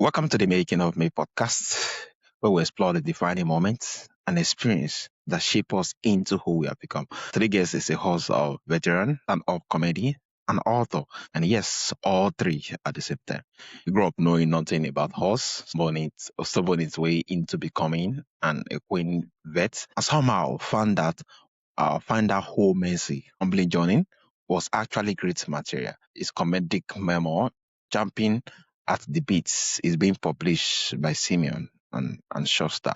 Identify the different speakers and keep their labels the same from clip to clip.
Speaker 1: Welcome to the Making of Me podcast, where we explore the defining moments and experience that shape us into who we have become. Today's guest is a host of Veteran and of comedy, an author, and yes, all three at the same time. He grew up knowing nothing about horse, stubborn its way into becoming an equine vet, and somehow find out whole messy, humbling journey was actually great material. His comedic memoir, Jumping at the Beats, is being published by Simeon and Schuster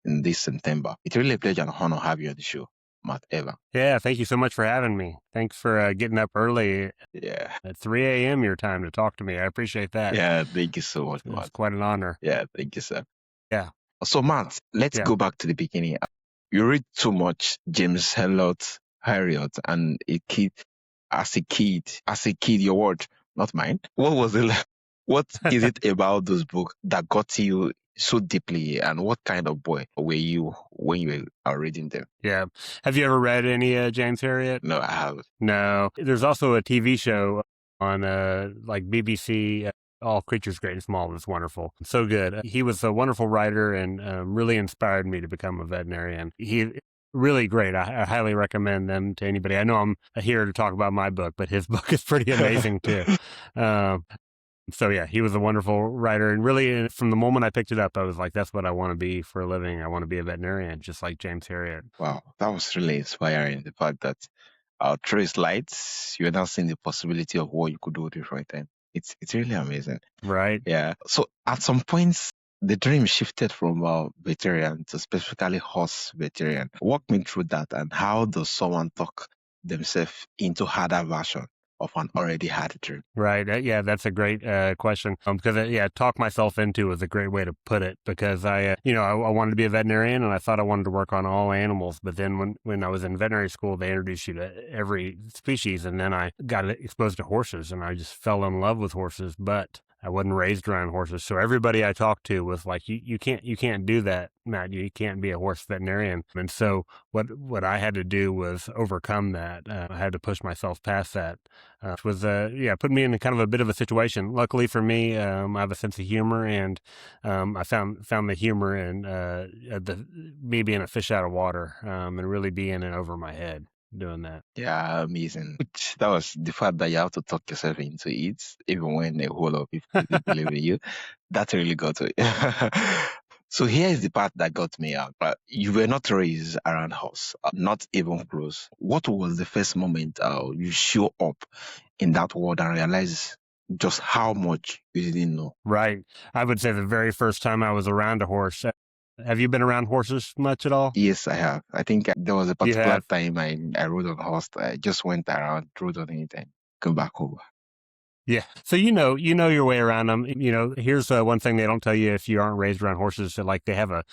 Speaker 1: in this September. It's really a pleasure and honor to have you on the show, Matt Eva.
Speaker 2: Yeah, thank you so much for having me. Thanks for getting up early
Speaker 1: Yeah.
Speaker 2: at 3 a.m. your time to talk to me. I appreciate that.
Speaker 1: Yeah, thank you so much,
Speaker 2: It's
Speaker 1: Matt.
Speaker 2: quite an honor.
Speaker 1: Yeah, thank you, sir.
Speaker 2: Yeah.
Speaker 1: So, Matt, let's
Speaker 2: Yeah.
Speaker 1: go back to the beginning. You read too much James Harriot, and as a kid, your word, not mine. What was it like? What is it about those books that got to you so deeply, and what kind of boy were you when you were reading them?
Speaker 2: Yeah. Have you ever read any James Harriot?
Speaker 1: No, I haven't.
Speaker 2: No. There's also a TV show on like BBC, All Creatures Great and Small. It's wonderful. So good. He was a wonderful writer and really inspired me to become a veterinarian. He really great. I highly recommend them to anybody. I know I'm here to talk about my book, but his book is pretty amazing too. So yeah, he was a wonderful writer, and really, from the moment I picked it up, I was like, "That's what I want to be for a living. I want to be a veterinarian, just like James Harriot."
Speaker 1: Wow, that was really inspiring. The fact that through his lights, you're now seeing the possibility of what you could do with it right then. It's really amazing.
Speaker 2: Right.
Speaker 1: Yeah. So at some points, the dream shifted from veteran to specifically horse veteran. Walk me through that, and how does someone talk themselves into harder version of an already had dream?
Speaker 2: Right. Yeah, that's a great question. Because talk myself into is a great way to put it. Because I wanted to be a veterinarian, and I thought I wanted to work on all animals. But then when I was in veterinary school, they introduced you to every species, and then I got exposed to horses, and I just fell in love with horses. But I wasn't raised around horses, so everybody I talked to was like, "You can't do that, Matt. You can't be a horse veterinarian." And so what I had to do was overcome that. I had to push myself past that. Which was put me in kind of a bit of a situation. Luckily for me, I have a sense of humor, and I found the humor in me being a fish out of water, and really being in over my head doing that.
Speaker 1: Yeah, amazing. That was the fact that you have to talk yourself into it, even when a whole lot of people didn't believe in you. That really got to it. So here is the part that got me out. But you were not raised around horse, not even close. What was the first moment you show up in that world and realize just how much you didn't know?
Speaker 2: Right. I would say the very first time I was around a horse. Have you been around horses much at all?
Speaker 1: Yes, I have. I think there was a
Speaker 2: You
Speaker 1: particular
Speaker 2: have.
Speaker 1: time I rode on horse. I just went around, rode on it, and come back over.
Speaker 2: Yeah. So you know your way around them. Here's one thing they don't tell you if you aren't raised around horses. So like they have a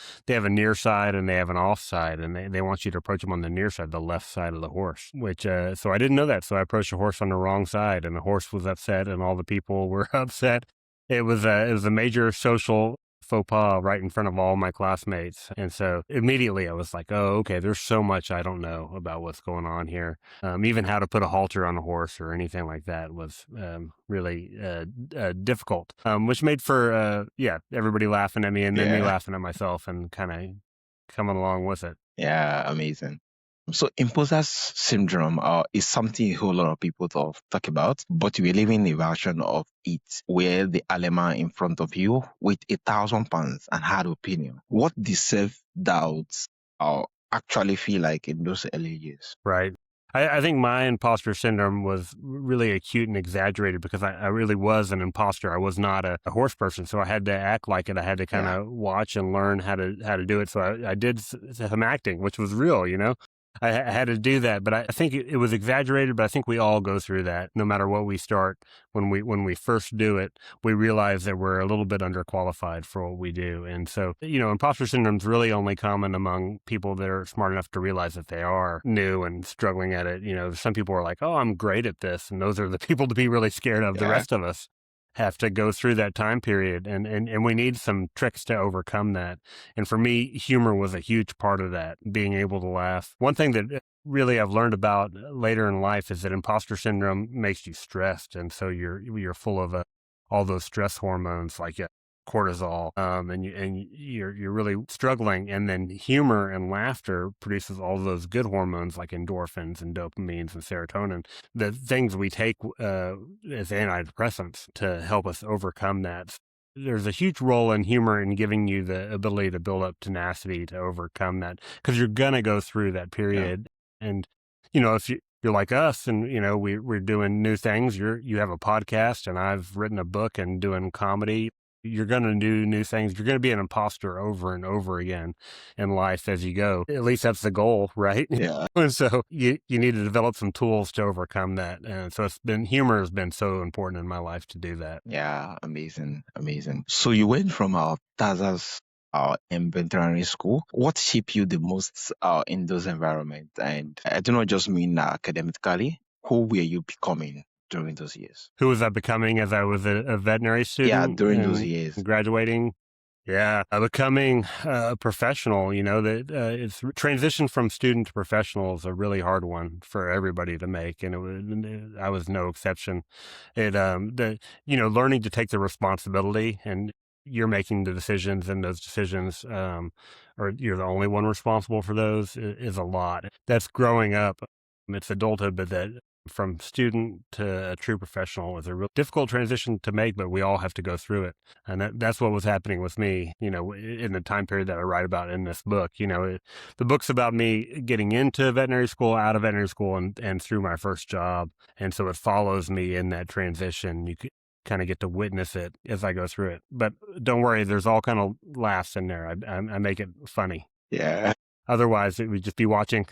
Speaker 2: near side and they have an off side, and they want you to approach them on the near side, the left side of the horse. Which so I didn't know that. So I approached the horse on the wrong side, and the horse was upset, and all the people were upset. It was a major social faux pas right in front of all my classmates. And so immediately I was like, oh, okay, there's so much I don't know about what's going on here. Even how to put a halter on a horse or anything like that was really difficult, which made for, everybody laughing at me and then me laughing at myself and kind of coming along with it.
Speaker 1: Yeah, amazing. So imposter syndrome is something a whole lot of people talk about, but we're living a version of it where the animal in front of you with 1,000 pounds and hard opinion. What the self-doubts actually feel like in those early years?
Speaker 2: Right. I think my imposter syndrome was really acute and exaggerated because I really was an imposter. I was not a horse person, so I had to act like it. I had to kind of watch and learn how to do it. So I did some acting, which was real, I had to do that, but I think it was exaggerated, but I think we all go through that no matter what we start. When we first do it, we realize that we're a little bit underqualified for what we do. And so, imposter syndrome is really only common among people that are smart enough to realize that they are new and struggling at it. Some people are like, oh, I'm great at this. And those are the people to be really scared of. The rest of us have to go through that time period, and we need some tricks to overcome that. And for me, humor was a huge part of that, being able to laugh. One thing that really I've learned about later in life is that imposter syndrome makes you stressed, and so you're full of all those stress hormones like cortisol, and you're really struggling. And then humor and laughter produces all those good hormones like endorphins and dopamines and serotonin, the things we take as antidepressants to help us overcome that. There's a huge role in humor in giving you the ability to build up tenacity to overcome that, because you're gonna go through that
Speaker 1: Yeah.
Speaker 2: period. And if you're like us, and we're doing new things. You have a podcast, and I've written a book and doing comedy. You're going to do new things. You're going to be an imposter over and over again in life as you go. At least that's the goal, right?
Speaker 1: Yeah.
Speaker 2: And so you need to develop some tools to overcome that. And so humor has been so important in my life to do that.
Speaker 1: Yeah. Amazing. Amazing. So you went from Tazas in veterinary school. What shaped you the most in those environments? And I do not just mean academically. Who were you becoming during those years?
Speaker 2: Who was I becoming as I was a veterinary
Speaker 1: Yeah,
Speaker 2: student
Speaker 1: during those
Speaker 2: and
Speaker 1: years.
Speaker 2: graduating? Yeah, becoming a professional, that it's transition from student to professional is a really hard one for everybody to make, and I was no exception. Learning to take the responsibility, and you're making the decisions, and those decisions, or you're the only one responsible for those, is a lot. That's growing up. It's adulthood, but that from student to a true professional is a real difficult transition to make, but we all have to go through it. And that's what was happening with me, in the time period that I write about in this book. The book's about me getting into veterinary school, out of veterinary school, and through my first job. And so it follows me in that transition. You could kind of get to witness it as I go through it. But don't worry, there's all kind of laughs in there. I make it funny.
Speaker 1: Yeah.
Speaker 2: Otherwise, it would just be watching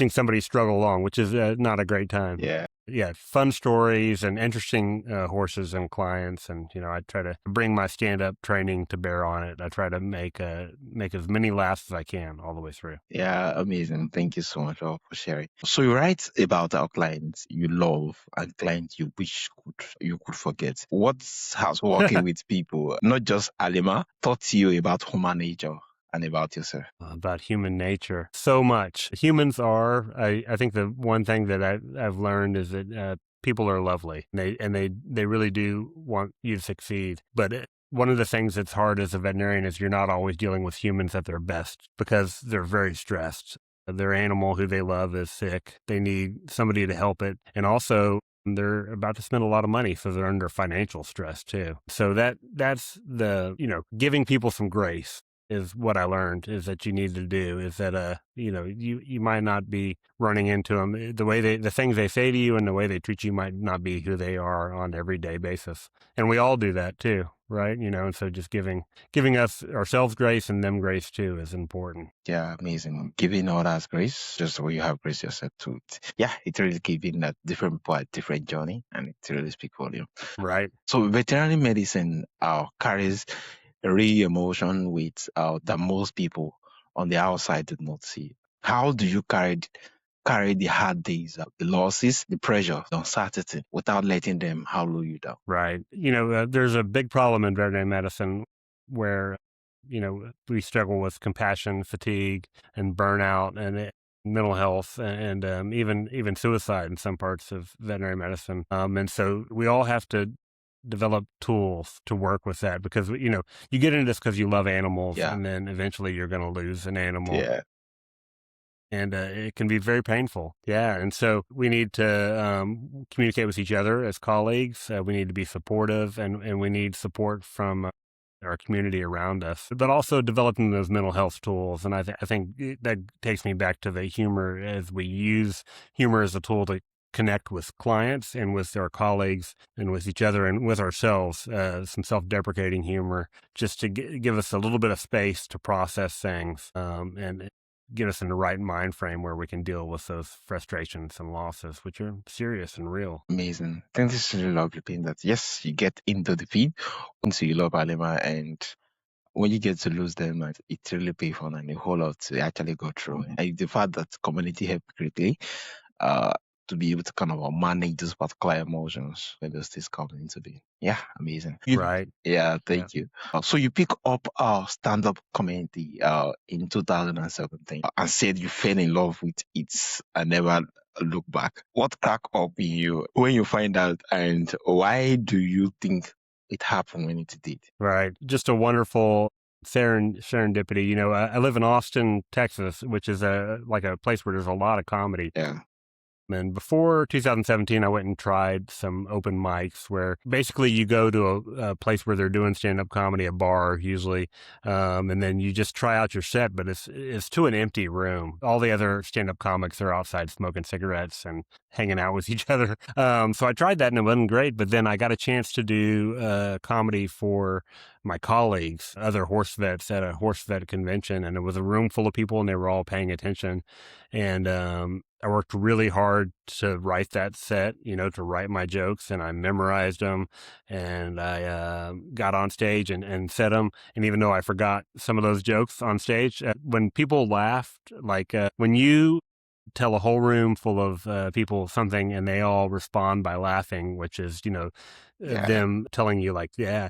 Speaker 2: somebody struggle along, which is not a great time.
Speaker 1: Yeah.
Speaker 2: Yeah, fun stories and interesting horses and clients, and I try to bring my stand-up training to bear on it. I try to make as many laughs as I can all the way through.
Speaker 1: Yeah, amazing. Thank you so much for sharing. So you write about our clients you love and clients you wish you could forget. What has working with people, not just Alima, taught you about human nature and about yourself?
Speaker 2: About human nature, so much. Humans are. I think the one thing that I've learned is that people are lovely. They really do want you to succeed. But one of the things that's hard as a veterinarian is you're not always dealing with humans at their best, because they're very stressed. Their animal who they love is sick. They need somebody to help it, and also they're about to spend a lot of money, so they're under financial stress too. So that's the giving people some grace is what I learned, is that you need to do, is that you might not be running into them the things they say to you and the way they treat you might not be who they are on an everyday basis. And we all do that too, right? And so just giving us ourselves grace and them grace too is important.
Speaker 1: Yeah, amazing. Giving others grace, just the way you have grace yourself too. Yeah, it really giving that different people a different journey, and it really speaks volume.
Speaker 2: Right.
Speaker 1: So veterinary medicine carries a real emotion with that most people on the outside do not see. How do you carry the hard days, the losses, the pressure, the uncertainty, without letting them hollow you down?
Speaker 2: Right. There's a big problem in veterinary medicine where, we struggle with compassion, fatigue, and burnout, and mental health, and even suicide in some parts of veterinary medicine. And so we all have to develop tools to work with that, because you get into this because you love animals,
Speaker 1: Yeah.
Speaker 2: and then eventually you're going to lose an animal.
Speaker 1: Yeah.
Speaker 2: And it can be very painful. Yeah. And so we need to communicate with each other as colleagues. We need to be supportive, and we need support from our community around us, but also developing those mental health tools. And I think that takes me back to the humor, as we use humor as a tool to connect with clients and with our colleagues and with each other and with ourselves, some self-deprecating humor, just to give us a little bit of space to process things, and get us in the right mind frame where we can deal with those frustrations and losses, which are serious and real.
Speaker 1: Amazing. I think this is really lovely thing that, yes, you get into the feed once you love Alima, and when you get to lose them, it's really painful and a whole lot to actually go through. And the fact that community helped greatly uh, to be able to kind of manage those particular emotions when those things come into being. Yeah, amazing.
Speaker 2: Right.
Speaker 1: Yeah, thank you. So you pick up stand-up comedy in 2017 and said you fell in love with it and never look back. What crack up in you when you find out, and why do you think it happened when it did.
Speaker 2: Right. Just a wonderful serendipity. You know, I live in Austin, Texas, which is like a place where there's a lot of comedy.
Speaker 1: Yeah,
Speaker 2: And before 2017, I went and tried some open mics where basically you go to a place where they're doing stand-up comedy, a bar usually, and then you just try out your set, but it's to an empty room. All the other stand-up comics are outside smoking cigarettes and hanging out with each other. So I tried that and it wasn't great, but then I got a chance to do comedy for my colleagues, other horse vets at a horse vet convention, and it was a room full of people and they were all paying attention. And I worked really hard to write that set, you know, to write my jokes, and I memorized them, and I got on stage and said them. And even though I forgot some of those jokes on stage, when people laughed, like when you tell a whole room full of people something and they all respond by laughing, which is, you know,
Speaker 1: yeah,
Speaker 2: them telling you like, yeah,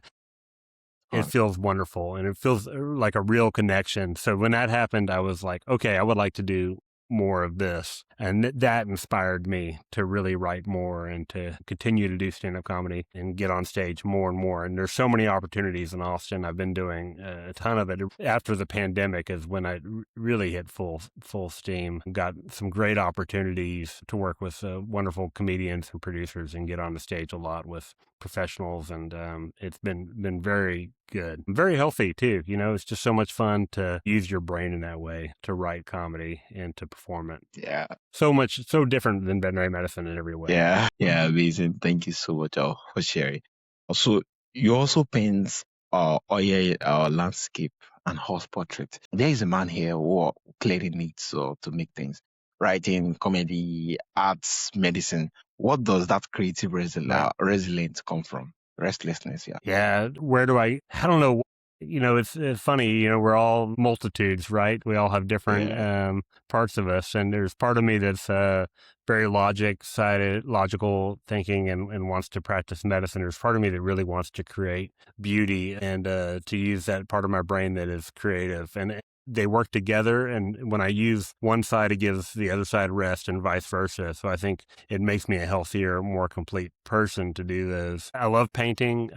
Speaker 2: it
Speaker 1: fun.
Speaker 2: feels wonderful and it feels like a real connection. So when that happened, I was like, okay, I would like to do more of this. And that inspired me to really write more and to continue to do stand-up comedy and get on stage more and more. And there's so many opportunities in Austin. I've been doing a ton of it. After the pandemic is when I really hit full steam. Got some great opportunities to work with wonderful comedians and producers and get on the stage a lot with professionals, and it's been very good, very healthy too. You know, it's just so much fun to use your brain in that way to write comedy and to perform it.
Speaker 1: Yeah,
Speaker 2: So different than veterinary medicine in every way.
Speaker 1: yeah, amazing. Thank you so much for sharing. Also, you also paint oil landscape and horse portrait. There is a man here who clearly needs to make things. Writing, comedy, arts, medicine. What does that creative
Speaker 2: Right.
Speaker 1: resilience come from? Restlessness, yeah.
Speaker 2: Yeah. Where do I don't know. You know, it's funny, you know, we're all multitudes, right? We all have different
Speaker 1: Yeah,
Speaker 2: parts of us. And there's part of me that's very logical thinking and wants to practice medicine. There's part of me that really wants to create beauty and to use that part of my brain that is creative. And they work together. And when I use one side, it gives the other side rest and vice versa. So I think it makes me a healthier, more complete person to do those. I love painting.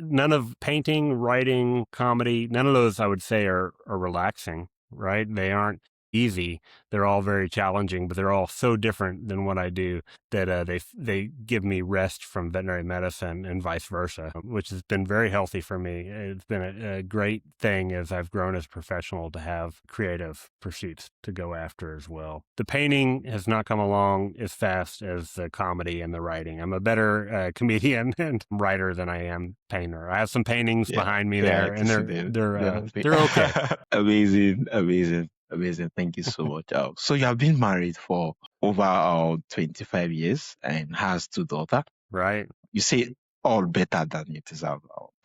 Speaker 2: None of painting, writing, comedy, none of those I would say are relaxing, right? They aren't easy. They're all very challenging, but they're all so different than what I do that they give me rest from veterinary medicine and vice versa, which has been very healthy for me. It's been a great thing as I've grown as a professional to have creative pursuits to go after as well. The painting has not come along as fast as the comedy and the writing. I'm a better comedian and writer than I am painter. I have some paintings
Speaker 1: yeah,
Speaker 2: behind me
Speaker 1: yeah.
Speaker 2: there,
Speaker 1: To
Speaker 2: and
Speaker 1: see them,
Speaker 2: they're okay,
Speaker 1: amazing, amazing, amazing. Thank you so much. So you have been married for over 25 years and has two daughters.
Speaker 2: right?
Speaker 1: You say all better than it is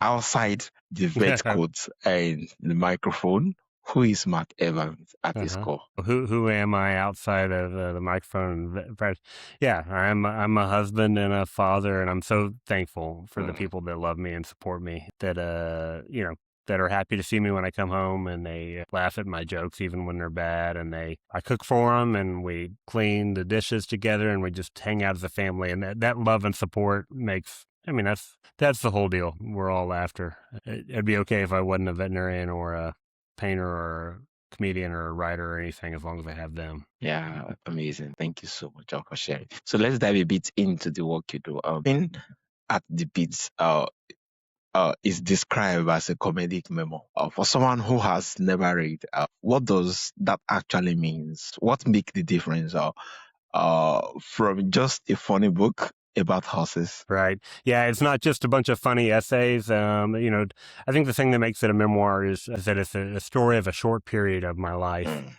Speaker 1: outside the vet coat and the microphone. Who is Mark Evans at his
Speaker 2: Uh-huh.
Speaker 1: core?
Speaker 2: Who am I outside of the microphone? Yeah, I'm a husband and a father, and I'm so thankful for the
Speaker 1: Mm,
Speaker 2: people that love me and support me. That you know, that are happy to see me when I come home, and they laugh at my jokes even when they're bad. And I cook for them, and we clean the dishes together, and we just hang out as a family. And that love and support makes. I mean, that's the whole deal. We're all after. It'd be okay if I wasn't a veterinarian or a painter or a comedian or a writer or anything as long as I have them.
Speaker 1: yeah, amazing. Thank you so much for sharing. So let's dive a bit into the work you do. Being at the beats is described as a comedic memo. For someone who has never read, what does that actually means? What make the difference from just a funny book about horses?
Speaker 2: Right. Yeah, it's not just a bunch of funny essays. You know, I think the thing that makes it a memoir is that it's a story of a short period of my life.
Speaker 1: Mm,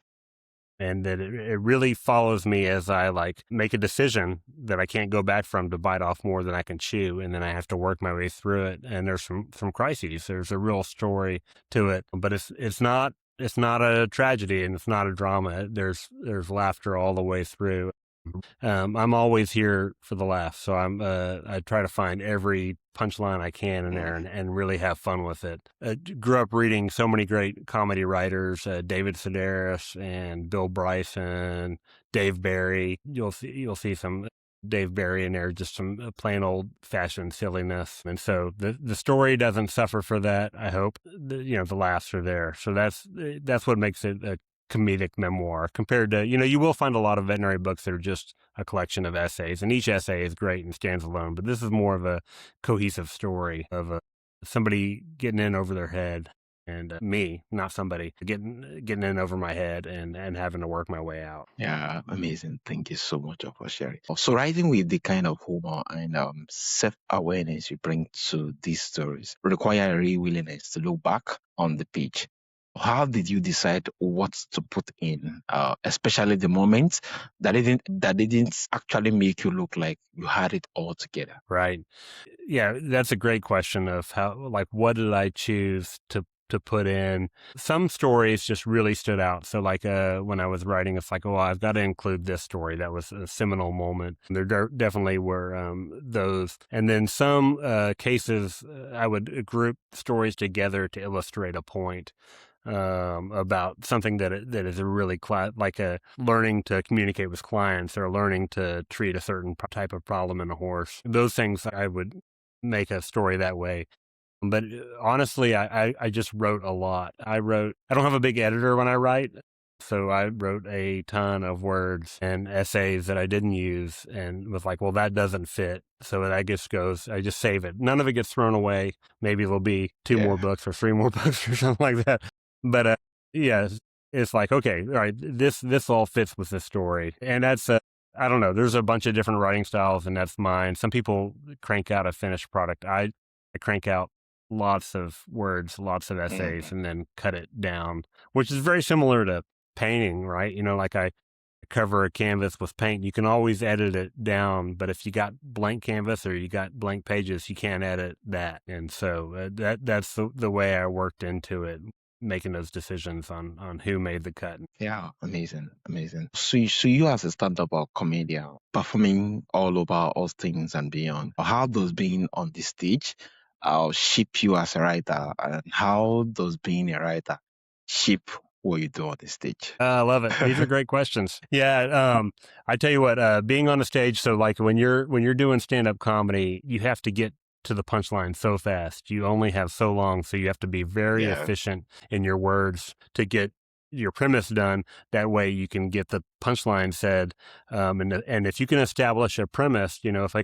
Speaker 2: And that it really follows me as I like make a decision that I can't go back from to bite off more than I can chew, and then I have to work my way through it. And there's some crises. There's a real story to it, but it's not a tragedy and it's not a drama. There's laughter all the way through. I'm always here for the laugh, so I try to find every punchline I can in there
Speaker 1: mm,
Speaker 2: and really have fun with it. Grew up reading so many great comedy writers, David Sedaris and Bill Bryson, Dave Barry. You'll see some Dave Barry in there, just some plain old fashioned silliness. And so the story doesn't suffer for that. I hope the laughs are there. So that's what makes it a comedic memoir compared to, you will find a lot of veterinary books that are just a collection of essays, and each essay is great and stands alone. But this is more of a cohesive story of somebody getting in over their head, and me, not somebody, getting in over my head and having to work my way out.
Speaker 1: Yeah, amazing. Thank you so much for sharing. So, writing with the kind of humor and self-awareness you bring to these stories require a real willingness to look back on the page. How did you decide what to put in, especially the moments that didn't actually make you look like you had it all together?
Speaker 2: Right. Yeah, that's a great question of what did I choose to put in? Some stories just really stood out. So when I was writing, it's like, oh, I've got to include this story. That was a seminal moment. There definitely were those. And then some cases, I would group stories together to illustrate a point about something that is a really like a learning to communicate with clients or learning to treat a certain type of problem in a horse. Those things I would make a story that way. But honestly, I just wrote a lot. I don't have a big editor when I write. So I wrote a ton of words and essays that I didn't use and was like, well, that doesn't fit. So I just save it. None of it gets thrown away. Maybe there'll be two more
Speaker 1: Yeah.
Speaker 2: books or three more books or something like that. But yeah, it's like, okay, all right, this all fits with this story. And that's I don't know. There's a bunch of different writing styles, and that's mine. Some people crank out a finished product. I crank out lots of words, lots of essays,
Speaker 1: Mhm.
Speaker 2: and then cut it down, which is very similar to painting, right? Like I cover a canvas with paint, you can always edit it down, but if you got blank canvas or you got blank pages, you can't edit that. And so that's the way I worked into it, making those decisions on who made the cut.
Speaker 1: Yeah, amazing, amazing. So you as a stand-up or comedian performing all over all things and beyond, how does being on the stage shape you as a writer, and how does being a writer shape what you do on the stage?
Speaker 2: I love it. These are great questions. Yeah. I tell you what, being on the stage. So like when you're doing stand up comedy, you have to get to the punchline so fast. You only have so long. So you have to be very
Speaker 1: Yeah,
Speaker 2: efficient in your words to get your premise done. That way you can get the punchline said. And if you can establish a premise, if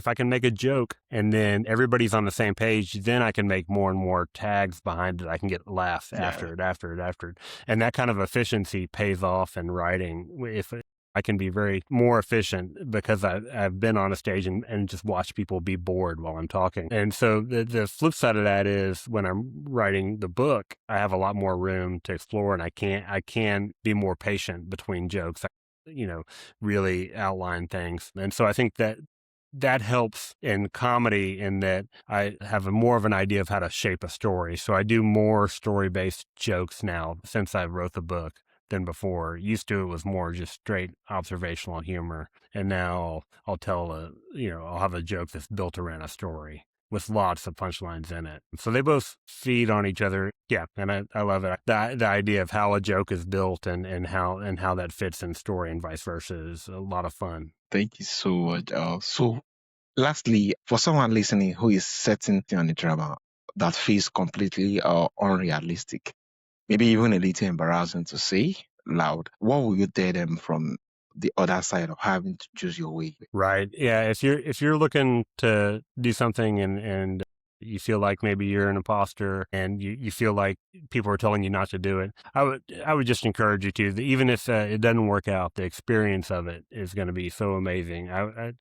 Speaker 2: I can make a joke and then everybody's on the same page, then I can make more and more tags behind it. I can get laughs
Speaker 1: yeah,
Speaker 2: after it. And that kind of efficiency pays off in writing. If I can be very more efficient because I've been on a stage and just watch people be bored while I'm talking. And so the flip side of that is when I'm writing the book, I have a lot more room to explore, and I can be more patient between jokes. You know, really outline things. And so I think that helps in comedy in that I have more of an idea of how to shape a story. So I do more story-based jokes now since I wrote the book than before. Used to, it was more just straight observational humor. And now I'll I'll have a joke that's built around a story with lots of punchlines in it. So they both feed on each other. Yeah, and I love it. The idea of how a joke is built and how that fits in story and vice versa is a lot of fun.
Speaker 1: thank you so much. So lastly, for someone listening who is setting on a drama that feels completely unrealistic, maybe even a little embarrassing to say loud, what will you tell them from the other side of having to choose your way?
Speaker 2: Right. Yeah. If you're looking to do something and you feel like maybe you're an imposter and you feel like people are telling you not to do it, I would just encourage you to, even if it doesn't work out, the experience of it is going to be so amazing. I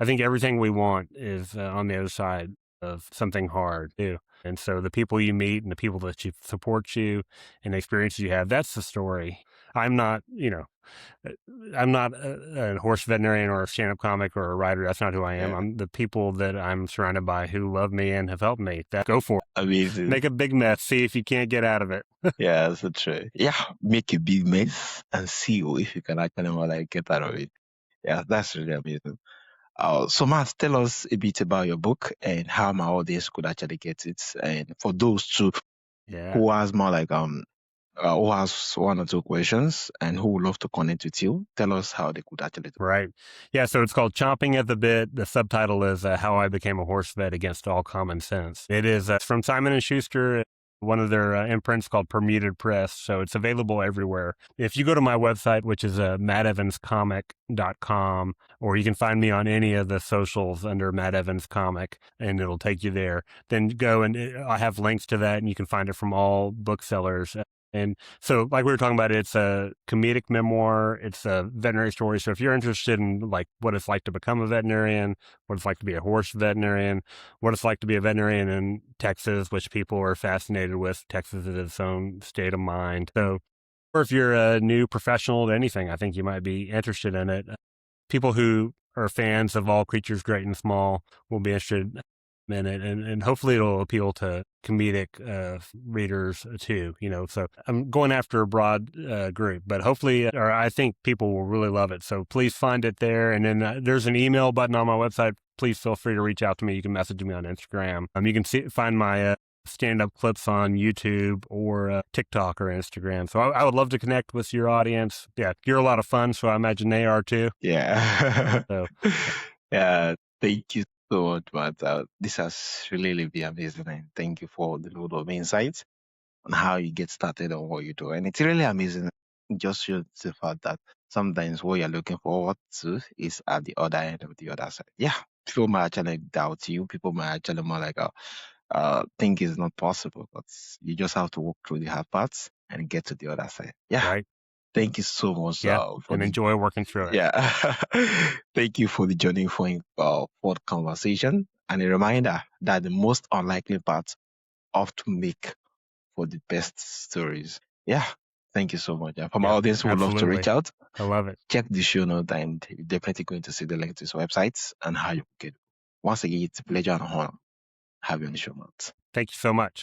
Speaker 2: think everything we want is on the other side of something hard too. And so the people you meet and the people that support you and the experiences you have, that's the story. I'm not, uh, I'm not a horse veterinarian or a stand-up comic or a writer. That's not who I am.
Speaker 1: Yeah,
Speaker 2: I'm the people that I'm surrounded by who love me and have helped me. Go for it.
Speaker 1: amazing.
Speaker 2: Make a big mess. See if you can't get out of it.
Speaker 1: Yeah, that's so true. Yeah, make a big mess and see if you can actually like get out of it. Yeah, that's really amazing. So Matt, tell us a bit about your book and how my audience could actually get it. And for those two
Speaker 2: Yeah.
Speaker 1: who has more like who has one or two questions and who would love to connect with you, tell us how they could actually do.
Speaker 2: Right. Yeah. So it's called Chomping at the Bit. The subtitle is How I Became a Horse Vet Against All Common Sense. It is from Simon & Schuster, one of their imprints called Permuted Press. So it's available everywhere. If you go to my website, which is mattevanscomic.com, or you can find me on any of the socials under Matt Evans Comic, and it'll take you there. Then go and I have links to that, and you can find it from all booksellers. And so, like we were talking about, it's a comedic memoir. It's a veterinary story. So if you're interested in like what it's like to become a veterinarian, what it's like to be a horse veterinarian, what it's like to be a veterinarian in Texas, which people are fascinated with. Texas is its own state of mind. So, or if you're a new professional to anything, I think you might be interested in it. People who are fans of all creatures great and small will be interested in it, and hopefully it'll appeal to comedic readers too. So I'm going after a broad group, but hopefully, or I think people will really love it. So please find it there, and then there's an email button on my website. Please feel free to reach out to me. You can message me on Instagram. You can find my stand-up clips on YouTube or TikTok or Instagram. So I would love to connect with your audience. Yeah, you're a lot of fun, so I imagine they are too.
Speaker 1: Yeah.
Speaker 2: So
Speaker 1: yeah. Thank you so much, Matt. This has really been amazing, and thank you for the load of insights on how you get started on what you do. And it's really amazing. Just shows the fact that sometimes what you're looking forward to is at the other end of the other side. Yeah. People might actually doubt you. People might actually more like think it's not possible, but you just have to walk through the hard parts and get to the other side. Yeah.
Speaker 2: right.
Speaker 1: Thank you so much
Speaker 2: Yeah,
Speaker 1: for
Speaker 2: and
Speaker 1: the
Speaker 2: enjoy working through it.
Speaker 1: yeah. Thank you for the journey for the conversation and a reminder that the most unlikely parts often make for the best stories. Yeah. Thank you so much. And for my
Speaker 2: Yeah,
Speaker 1: audience who would love to reach
Speaker 2: absolutely.
Speaker 1: out,
Speaker 2: I love it.
Speaker 1: check the show note and you're definitely going to see the link to his websites and how you can get it. Once again, it's a pleasure and honor have you on the show notes.
Speaker 2: Thank you so much.